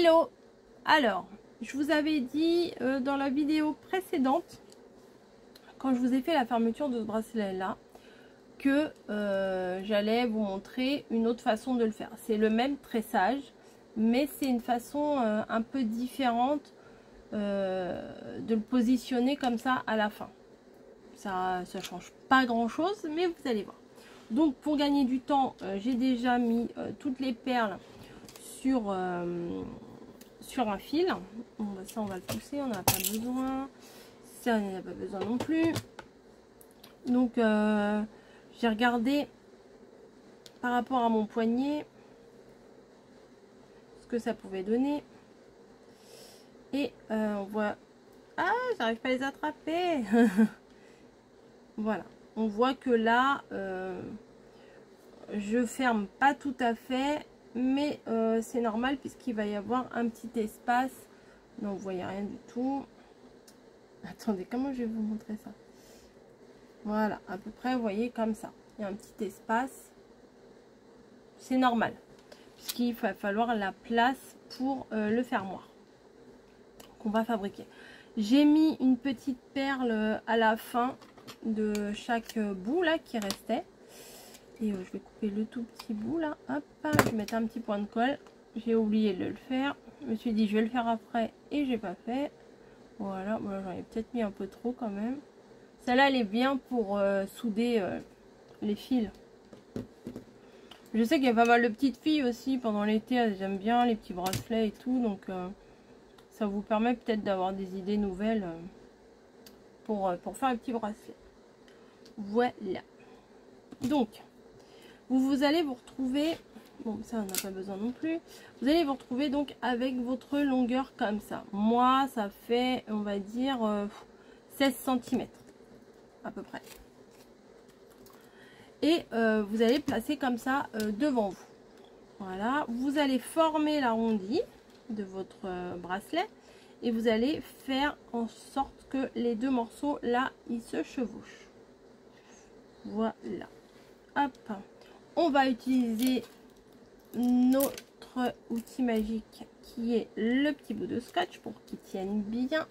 Hello. Alors, je vous avais dit dans la vidéo précédente, quand je vous ai fait la fermeture de ce bracelet là, que j'allais vous montrer une autre façon de le faire. C'est le même tressage, mais c'est une façon un peu différente de le positionner comme ça à la fin. Ça change pas grand chose, mais vous allez voir. Donc pour gagner du temps, j'ai déjà mis toutes les perles sur un fil. Bon, bah, ça on va le pousser, on n'a pas besoin. Ça on n'a pas besoin non plus. Donc j'ai regardé par rapport à mon poignet ce que ça pouvait donner. Et on voit... Ah, j'arrive pas à les attraper. Voilà. On voit que là, je ferme pas tout à fait. Mais c'est normal puisqu'il va y avoir un petit espace. Non, vous voyez rien du tout. Attendez, comment je vais vous montrer ça? Voilà, à peu près, vous voyez, comme ça. Il y a un petit espace. C'est normal. Puisqu'il va falloir la place pour le fermoir qu'on va fabriquer. J'ai mis une petite perle à la fin de chaque bout là qui restait. Et je vais couper le tout petit bout là. Hop, je vais mettre un petit point de colle. J'ai oublié de le faire. Je me suis dit je vais le faire après et j'ai pas fait. Voilà, bon, j'en ai peut-être mis un peu trop quand même. Celle-là elle est bien pour souder les fils. Je sais qu'il y a pas mal de petites filles aussi pendant l'été, elles aiment bien les petits bracelets et tout. Donc ça vous permet peut-être d'avoir des idées nouvelles pour faire un petit bracelet. Voilà. Donc vous allez vous retrouver, bon ça on n'a pas besoin non plus, vous allez vous retrouver donc avec votre longueur comme ça. Moi ça fait on va dire 16 cm à peu près. Et vous allez placer comme ça devant vous. Voilà, vous allez former l'arrondi de votre bracelet et vous allez faire en sorte que les deux morceaux là ils se chevauchent. Voilà. Hop. On va utiliser notre outil magique qui est le petit bout de scotch pour qu'il tienne bien.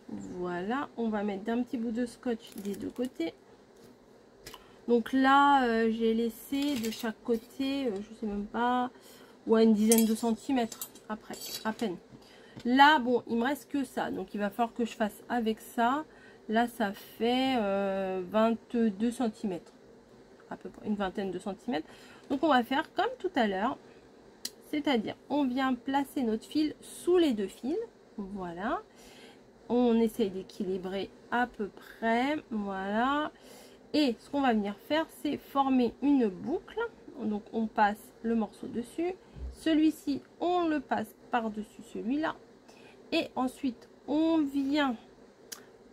Voilà, on va mettre un petit bout de scotch des deux côtés. Donc là, j'ai laissé de chaque côté, je sais même pas, ouais, une dizaine de centimètres après, à peine. Là, bon, il me reste que ça, donc il va falloir que je fasse avec ça. Là, ça fait 22 cm. À peu près une vingtaine de centimètres. Donc on va faire comme tout à l'heure, c'est-à-dire on vient placer notre fil sous les deux fils, voilà, on essaye d'équilibrer à peu près, voilà, et ce qu'on va venir faire c'est former une boucle. Donc on passe le morceau dessus, celui-ci on le passe par-dessus celui-là, et ensuite on vient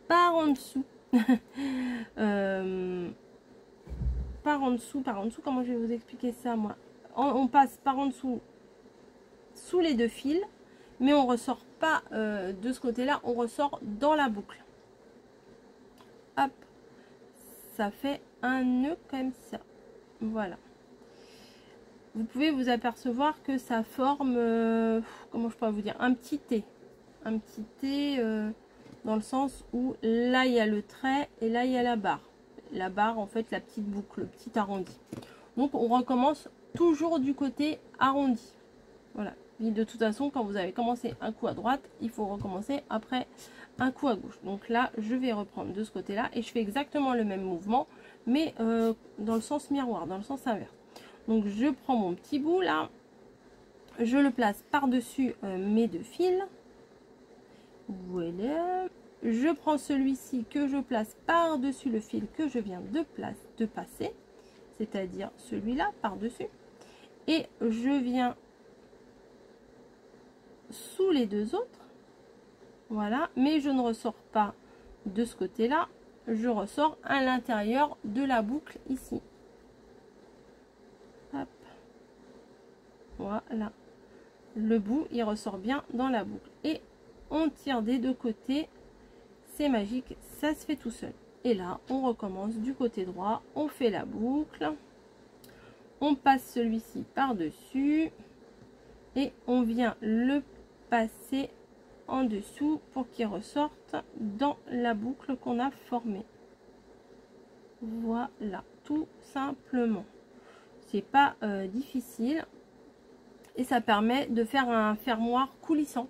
par en dessous par en dessous, comment je vais vous expliquer ça moi? On passe par en dessous sous les deux fils, mais on ressort pas de ce côté là, on ressort dans la boucle. Hop, ça fait un nœud comme ça. Voilà, vous pouvez vous apercevoir que ça forme comment je pourrais vous dire, un petit T dans le sens où là il y a le trait et là il y a la barre en fait, la petite boucle, le petit arrondi. Donc on recommence toujours du côté arrondi. Voilà, et de toute façon quand vous avez commencé un coup à droite, il faut recommencer après un coup à gauche. Donc là je vais reprendre de ce côté là et je fais exactement le même mouvement, mais dans le sens miroir, dans le sens inverse. Donc je prends mon petit bout là, je le place par dessus mes deux fils. Voilà, je prends celui-ci que je place par-dessus le fil que je viens de passer, c'est-à-dire celui-là par-dessus, et je viens sous les deux autres, voilà, mais je ne ressors pas de ce côté-là, je ressors à l'intérieur de la boucle ici. Hop. Voilà, le bout il ressort bien dans la boucle et on tire des deux côtés. C'est magique, ça se fait tout seul. Et là on recommence du côté droit, on fait la boucle, on passe celui-ci par dessus et on vient le passer en dessous pour qu'il ressorte dans la boucle qu'on a formée. Voilà, tout simplement. C'est pas difficile et ça permet de faire un fermoir coulissant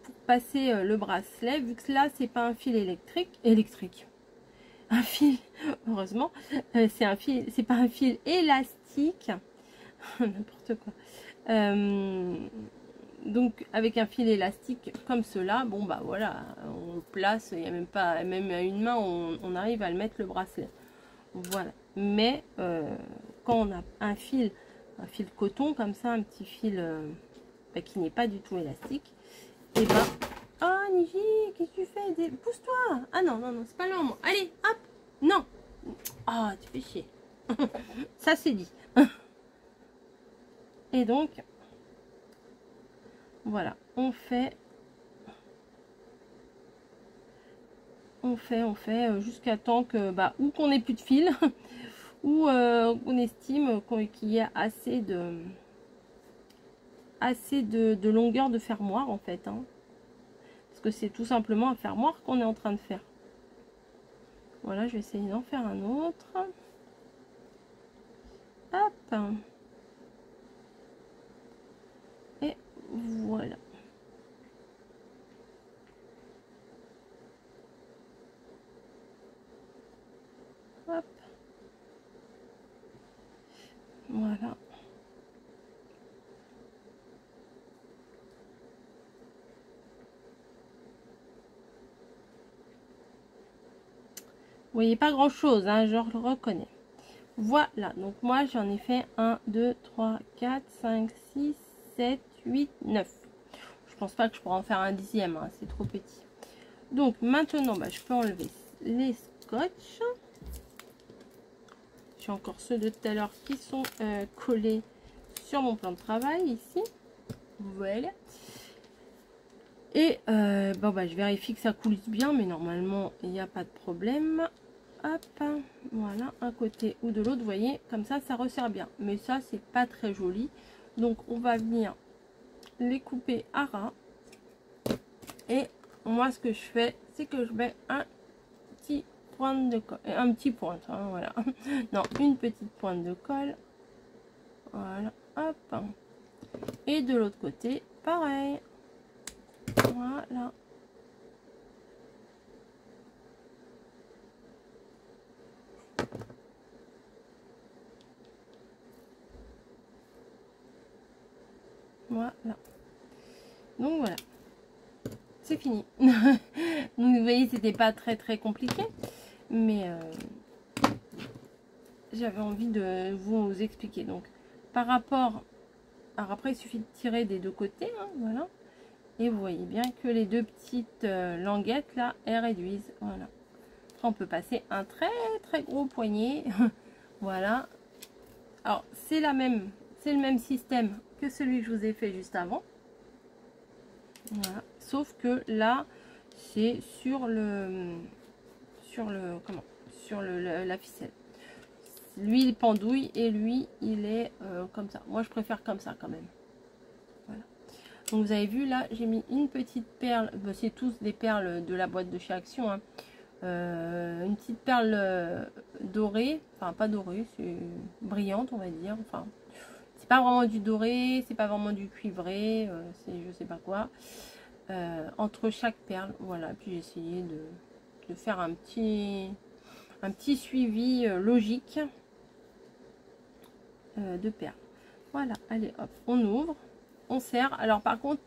pour passer le bracelet, vu que là c'est pas un fil électrique, un fil, heureusement, c'est un fil, c'est pas un fil élastique, n'importe quoi. Donc avec un fil élastique comme cela, bon bah voilà, on le place, il n'y a même pas, même à une main on arrive à le mettre le bracelet. Voilà, mais quand on a un fil coton comme ça, un petit fil qui n'est pas du tout élastique, et ben, oh Niji, qu'est-ce que tu fais? Pousse-toi! Ah non, non, non, c'est pas le moment. Allez, hop! Non! Ah, tu fais chier. Ça c'est dit. Et donc, voilà, on fait jusqu'à temps que, bah, ou qu'on ait plus de fil, ou on estime qu'il y a assez de longueur de fermoir en fait, hein. Parce que c'est tout simplement un fermoir qu'on est en train de faire. Voilà, je vais essayer d'en faire un autre. Hop. Et voilà. Hop. Voilà. Vous voyez pas grand chose, hein, je le reconnais. Voilà, donc moi j'en ai fait 1, 2, 3, 4, 5, 6, 7, 8, 9. Je pense pas que je pourrais en faire un dixième, hein, c'est trop petit. Donc maintenant, bah, je peux enlever les scotch. J'ai encore ceux de tout à l'heure qui sont collés sur mon plan de travail ici. Voilà. Et bon, bah, je vérifie que ça coulisse bien, mais normalement il n'y a pas de problème. Hop, voilà, un côté ou de l'autre, vous voyez, comme ça, ça resserre bien. Mais ça, c'est pas très joli. Donc, on va venir les couper à ras. Et moi, ce que je fais, c'est que je mets un petit pointe de colle. Un petit pointe, hein, voilà. Non, une petite pointe de colle. Voilà, hop. Et de l'autre côté, pareil. Voilà. Voilà. Donc voilà. C'est fini. Donc vous voyez, c'était pas très compliqué. Mais j'avais envie de vous expliquer. Donc par rapport... Alors après, il suffit de tirer des deux côtés. Hein, voilà. Et vous voyez bien que les deux petites languettes là, elles réduisent. Voilà. Après, on peut passer un très gros poignet. Voilà. Alors, c'est le même système que celui que je vous ai fait juste avant. Voilà. Sauf que là, c'est sur la ficelle. Lui, il pendouille et lui, il est comme ça. Moi, je préfère comme ça quand même. Voilà. Donc, vous avez vu, là, j'ai mis une petite perle. Ben, c'est tous des perles de la boîte de chez Action. Hein. Une petite perle dorée. Enfin, pas dorée, c'est brillante, on va dire. Enfin, c'est pas vraiment du doré, c'est pas vraiment du cuivré. C'est je sais pas quoi. Entre chaque perle, voilà. Puis j'ai essayé de faire un petit suivi logique de perles. Voilà, allez hop, on ouvre, on serre. Alors par contre,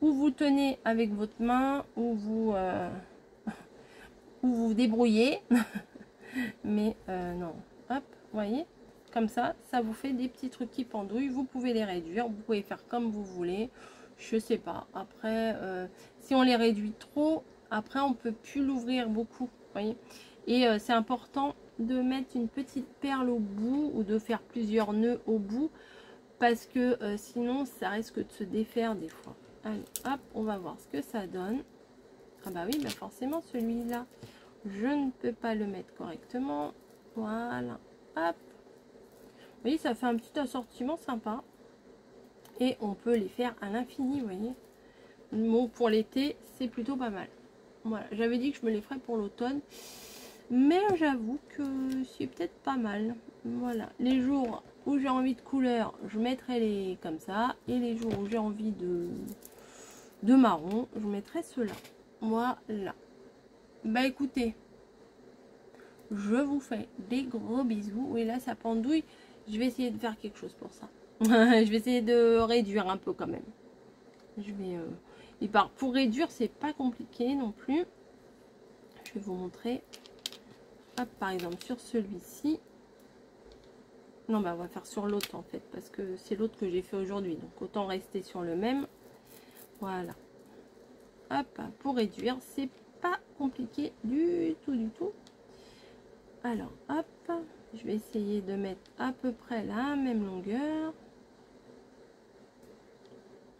ou vous tenez avec votre main, ou vous vous débrouillez. Mais non, hop, vous voyez, comme ça vous fait des petits trucs qui pendouillent. Vous pouvez les réduire, vous pouvez faire comme vous voulez. Je sais pas, après si on les réduit trop, après on peut plus l'ouvrir beaucoup, vous voyez. Et c'est important de mettre une petite perle au bout ou de faire plusieurs nœuds au bout parce que sinon ça risque de se défaire des fois. Allez, hop, on va voir ce que ça donne. Ah bah oui, bah forcément celui-là, je ne peux pas le mettre correctement. Voilà, hop. Vous voyez, ça fait un petit assortiment sympa. Et on peut les faire à l'infini, vous voyez. Bon, pour l'été, c'est plutôt pas mal. Voilà, j'avais dit que je me les ferais pour l'automne. Mais j'avoue que c'est peut-être pas mal. Voilà, les jours où j'ai envie de couleur, je mettrai les comme ça. Et les jours où j'ai envie de marron, je mettrai ceux-là. Voilà. Bah écoutez, je vous fais des gros bisous. Oui, là, ça pendouille. Je vais essayer de faire quelque chose pour ça. Je vais essayer de réduire un peu quand même. Je vais... Et pour réduire, c'est pas compliqué non plus. Je vais vous montrer. Hop, par exemple, sur celui-ci. Non, bah on va faire sur l'autre en fait. Parce que c'est l'autre que j'ai fait aujourd'hui. Donc, autant rester sur le même. Voilà. Hop, pour réduire, c'est pas compliqué du tout, du tout. Alors, hop. Je vais essayer de mettre à peu près la même longueur.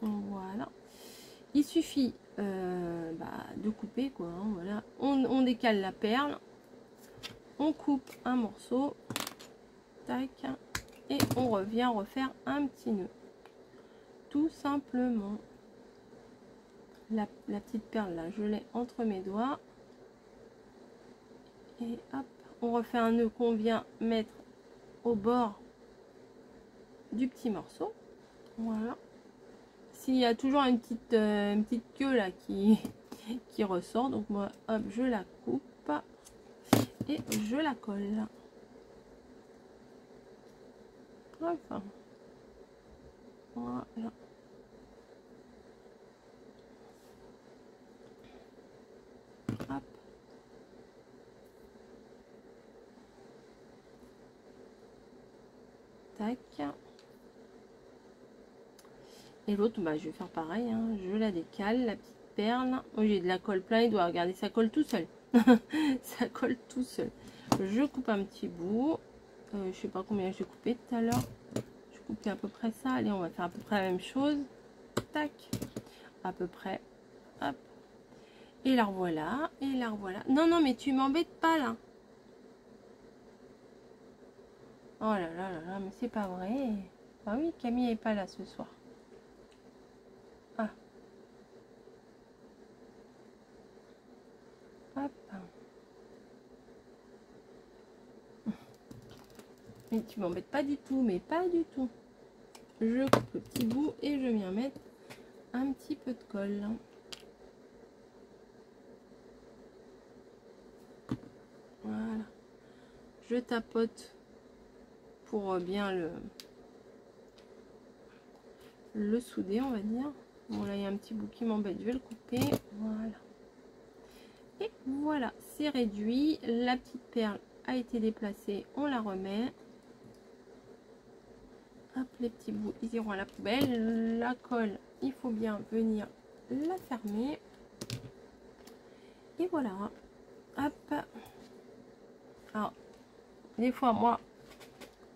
Voilà. Il suffit de couper quoi. Hein, voilà. On décale la perle. On coupe un morceau. Tac. Et on revient refaire un petit nœud. Tout simplement. La petite perle là, je l'ai entre mes doigts. Et hop. On refait un nœud qu'on vient mettre au bord du petit morceau. Voilà. S'il y a toujours une petite queue là qui ressort, donc moi hop, je la coupe et je la colle. Enfin, voilà. Hop. Tac. Et l'autre, bah, je vais faire pareil, hein. Je la décale, la petite perle. Oh, j'ai de la colle plein les doigts, regardez, ça colle tout seul. Ça colle tout seul. Je coupe un petit bout. Je sais pas combien j'ai coupé tout à l'heure. Je coupais à peu près ça. Allez, on va faire à peu près la même chose. Tac. À peu près. Hop. Et la revoilà. Et la revoilà. Non, non, mais tu m'embêtes pas là. Oh là là là là, mais c'est pas vrai. Ah oui, Camille est pas là ce soir. Ah. Hop. Mais tu m'embêtes pas du tout, mais pas du tout. Je coupe le petit bout et je viens mettre un petit peu de colle. Voilà. Je tapote pour bien le souder, on va dire. Bon, là, il y a un petit bout qui m'embête, je vais le couper. Voilà. Et voilà, c'est réduit. La petite perle a été déplacée, on la remet. Hop, les petits bouts, ils iront à la poubelle. La colle, il faut bien venir la fermer. Et voilà. Hop. Alors, des fois, moi,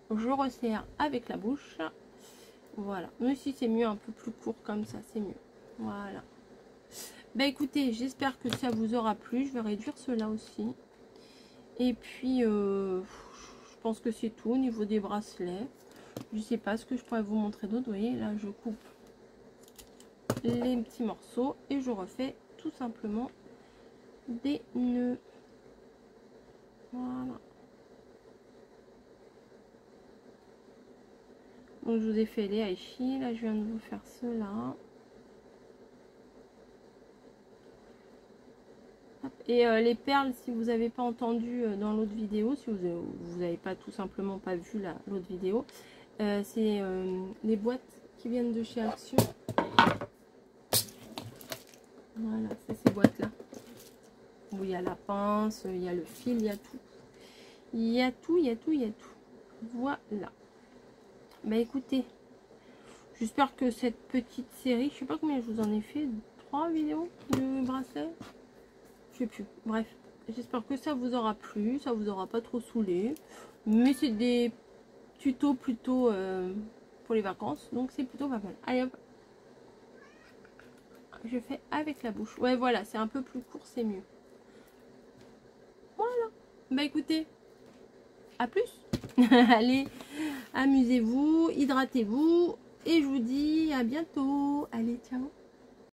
je resserre avec la bouche. Voilà. Mais si c'est mieux un peu plus court comme ça, c'est mieux. Voilà. Bah écoutez, j'espère que ça vous aura plu. Je vais réduire cela aussi. Et puis, je pense que c'est tout au niveau des bracelets. Je sais pas ce que je pourrais vous montrer d'autre. Vous voyez, là, je coupe les petits morceaux et je refais tout simplement des nœuds. Voilà. Donc, je vous ai fait les haichi. Là, je viens de vous faire cela. Et les perles, si vous n'avez pas entendu dans l'autre vidéo, si vous n'avez pas tout simplement pas vu l'autre vidéo, c'est les boîtes qui viennent de chez Action. Voilà, c'est ces boîtes-là. Où il y a la pince, il y a le fil, il y a tout. Il y a tout, il y a tout, il y a tout. Voilà. Bah écoutez, j'espère que cette petite série, je sais pas combien je vous en ai fait, 3 vidéos de bracelets. Je sais plus. Bref, j'espère que ça vous aura plu, ça vous aura pas trop saoulé. Mais c'est des tutos plutôt pour les vacances, donc c'est plutôt pas mal. Allez hop, je fais avec la bouche. Ouais, voilà, c'est un peu plus court, c'est mieux. Voilà. Bah écoutez, à plus. Allez, amusez-vous, hydratez-vous Et je vous dis à bientôt. Allez, ciao.